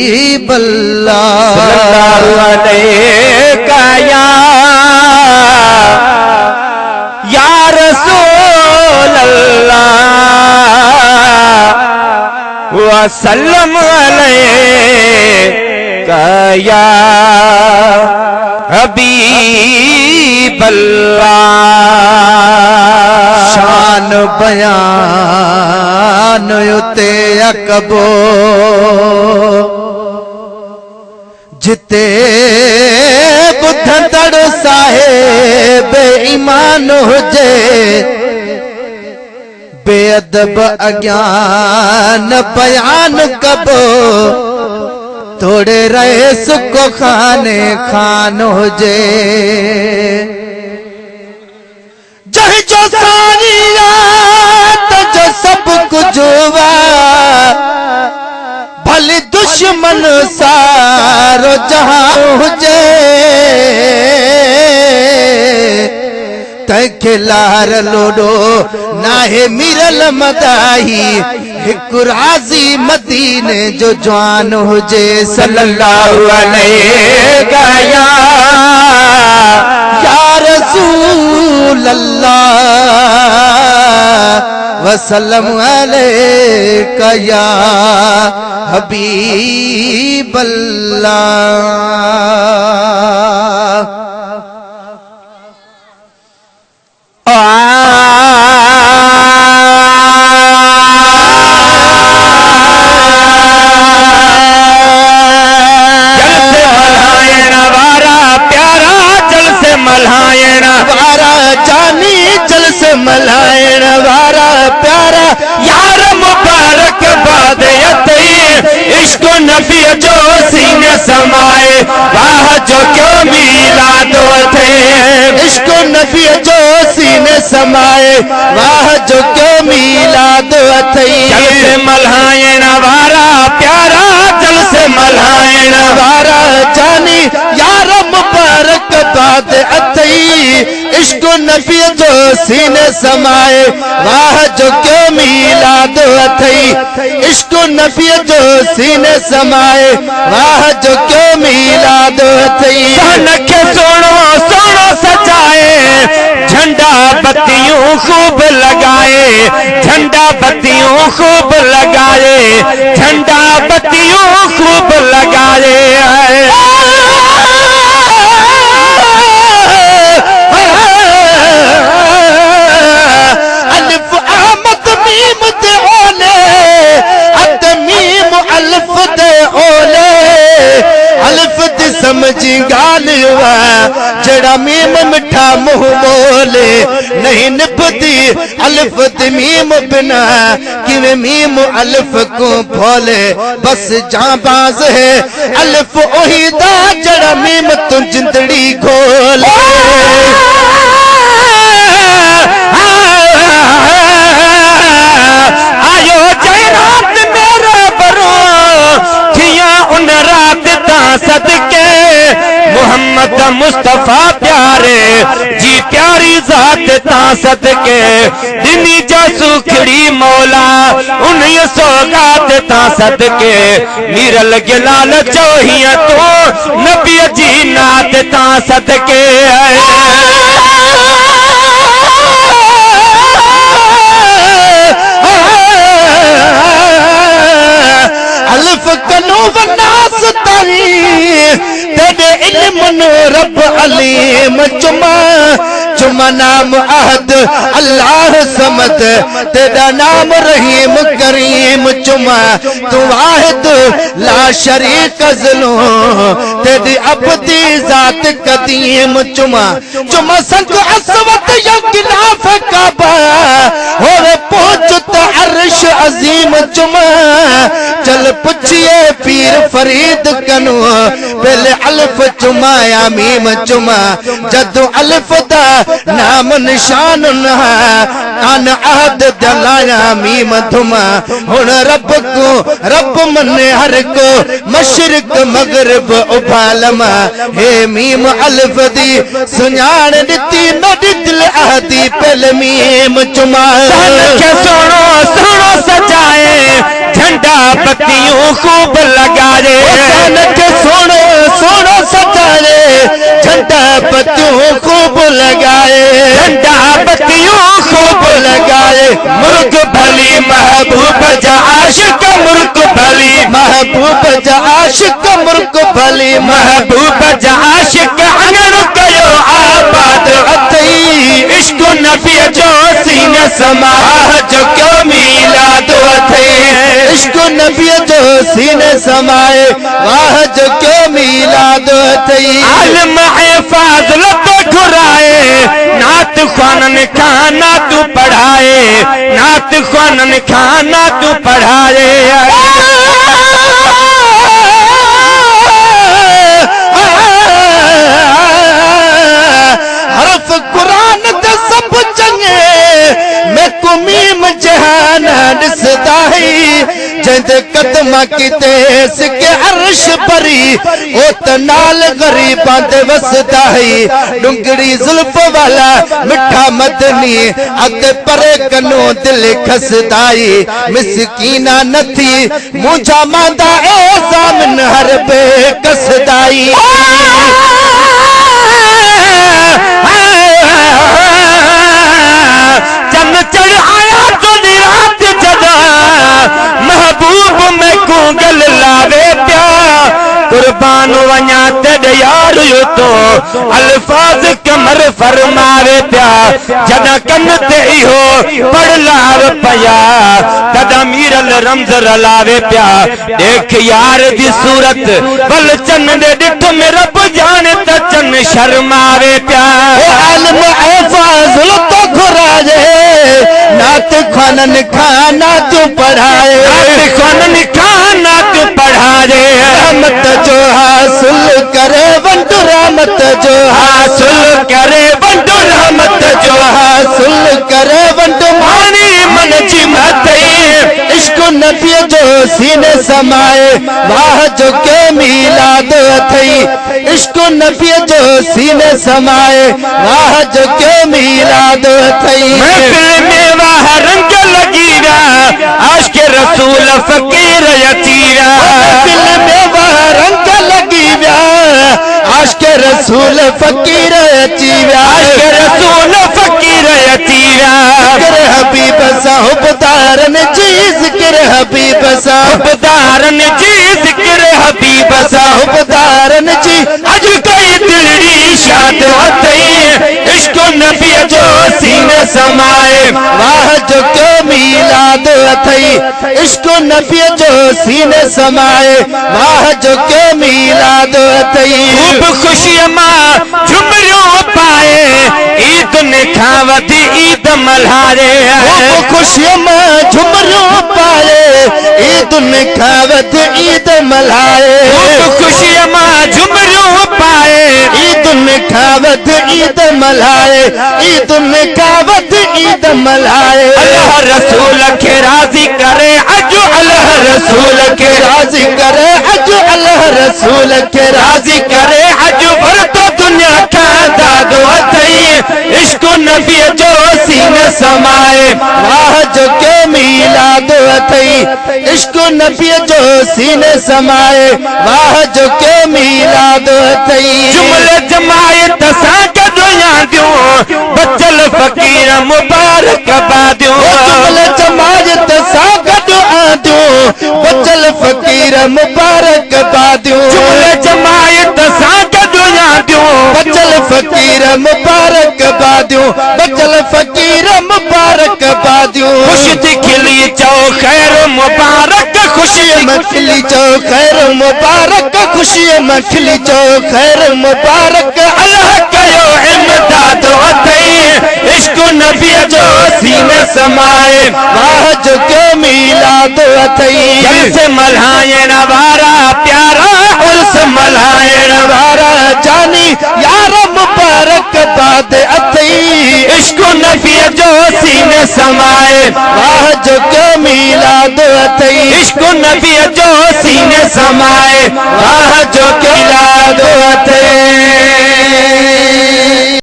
सल्लल्लाहु अलैहि या रसूल अल्लाह वसल्लम अलैका या हबीब अल्लाह। शान बयान उते अकबो जिते बुधंदड़ साहिब ईमान हुजे बेअदब अज्ञान बयान कबो थोड़े रहे सुको खाने खान हुजे जह जो सारियात जो सब कुछ हुआ भले दुश्मन सारो जहां हुजे तैखे लार लोडो नाहे मिरल मदाही हिक राजी मदीने जो जवान हुजे सल्लल्लाहु अलैहि या रसूल अल्लाह वसल्लम अलैका या हबीब अल्लाह। मलायण वारा प्यारा यार मुबारक बाद इश्क नबी जो सीने समाए वाह जो क्यों मिलाद थे इश्क नबी जो सीने समाए वाह जो क्यों मिलाद थे। जल से मलायण वारा प्यारा जल से मलायण वारा जानी यार मुबारक बाद इश्क नबी जो सीने समाए वाह जो क्यों मिलाद थई इश्क नबी जो सीने समाए वाह जो क्यों मिलाद थई। नखे सोनो सोनो सजाए झंडा बत्तियों खूब लगाए झंडा बत्तियों खूब लगाए झंडा बत्तियों खूब लगाए समझी गाल जड़ा मीम मिठा मुंह बोले नहीं निभती अलिफ मीम बिना किवे मीम अलिफ को भोले बस जाबाज है अलिफ ओही दा जड़ा मीम तू जिंदड़ी खोले। आयो जय रात मेरे बरो थिया उन रात ता सदके मोहम्मद मुस्तफा प्यारे जी प्यारी जात ता सदके दिनी जा सुखड़ी मौला उन सौगात ता सदके मीरल गिलाल चोहिया तो नबी जी नात ता सदके अलिफ कनो वनास तरी तेरे इल्म नो रब अलीम चुमा चुमा नाम अहद अल्लाह समद तेरा नाम रहीम करीम चुमा तू वाहिद ला शरीक अज़लो तेरी अब्दी जात कदीम चुमा चुमा संग असवत या गिलाफ काबा होवे पहुंच तो अर्श अजीम चुमा चल पुछिए पीर फरीद कनु पहले अलिफ चुमाया मीम चुमा जदू अलिफ दा नाम निशान अन अहद दलाया मीम धुमा हुन रब को रब मने हर को मशरिक मगरिब उभालमा हे मीम अलिफ दी सुञाण दिती न दिल अहदी पहले मीम चुमा सोनो सोनो सजाए झंडा बत्तियों खूब लगा दे लगाए, झंडा बत्तियों खूब लगाए, मुल्क भली महबूब जा आशिक मुल्क भली महबूब जा आशिक मुल्क भली महबूब जा आशिक अगर कयो आबाद अथई, इश्क नबी जो सीने समा जो क्यों मीलाद अथई इश्क नबी जो सीने समाए, वाह जो क्यों मीलाद अथई। आलम फाज़िल तो घुराए, नात ख़्वानन खाना तू पढ़ाए, नात ख़्वानन खाना तू पढ़ाए। हरफ कुरान ते सब चंगे, मैं कुमीम जहान ॾिसदा ही, जंहिंजे कदम किते सिके अर्श भरी, ओ त नाल ग़रीबां ते वसदा ही। डुंगड़ी ज़ुल्फ़ वाला मिठा मदनी, अॻिते परे कनो दिल खसदाई, मिसकीना नथी मुंहिंजा मांदा ए ज़ामिन हर बे कसदाई। चंद चढ़ आया तो रात जदा, महबूब में को गल लावे प्या, कुर्बान वञा तेरे यार यो तो अल्फाज कमर फरमावे प्या। जदा कन ते इहो पढ़ लाव पया, तदा मीरल रमज रलावे प्या। देख यार दी सूरत बल चन दे डिठ में रब जाने त चन शर्मावे प्या। आलम फाज़िल तो घुराए, नात ख़्वानन खाना तू पढ़ाए, नात ख़्वानन खाना तू पढ़ाए। रहमत जो हासिल करे वंडु, रहमत जो हासिल करे वंडु, रहमत जो हासिल करे वंडु, मानी मन जी मथई। इश्क नबी जो सीने समाए, वाह जो के मीलाद अथई। इश्क नबी जो सीने समाए, वाह जो के मीलाद अथई। महफिल में वाह रंग लगी वा, आशिक रसूल फकीर यतीरा। महफिल में वाह रंग लगी व्या, आशिक रसूल फकीर अचीव्या। आशिक रसूल फकीर यतीरा। ज़िक्र हबीब साहुबदारन जी, ज़िक्र हबीब साहुबदारन जी, ज़िक्र हबीब साहुबदारन जी। अज कोई दिलड़ी शाद अथई, इश्क नबी जो सीने समाए, वाह जो क्यों मीलाद अथई। इश्क नबी जो सीने समाए, वाह जो क्यों मीलाद अथई। खूब खुशी मां झुमरियों पाए, ईद ने खावती ईद मल्हारे। खूब खुशी मां झुमरियों पाए, ईद ने खावत ईद मल्हाए। खूब खुशी मां झुमरियों पाए, ईद ने खावत ईद मल्हाए, ईद ने खावत ईद मल्हाए। अल्लाह रसूल के राजी करे अज, अल्लाह रसूल के राजी करे अज, अल्लाह रसूल के राजी करे अज। भर तो दुनिया का दादो अथई, इश्क नबी जो सीने समाए, वाह जो के मीलाद अथई। इश्क नबी जो सीने समाए, वाह जो के मीलाद अथई। जुमले जमाए तसा के दुनिया दियो, बचल फकीर मुबारक बादियो। जुमले जमाए तसा के दुआ दियो, बचल फकीर मुबारक बादियो। जुमले जमाए तसा के दुनिया दियो, बचल फकीर मुबारक बादियो, बचल फकीर मुबारक बादियो। खुशी थी खिली चौ खैर मुबारक, खुशी मखली चो खैर मुबारक, खुशी मखली चो खैर मुबारक। अल्लाह कयो इमदाद अथई, इश्क नबी जो सीने समाए, वाह जो के मीलाद अथई। जलसे मल्हायण वारा प्यारा, उल्स मल्हायण वारा जानी यार मुबारक बाद अथई। इश्क नबी जो सीने समाए, वाह जो के मीलाद अथई। इश्क नबी जो सीने समाए, वाह जो के मीलाद अथई।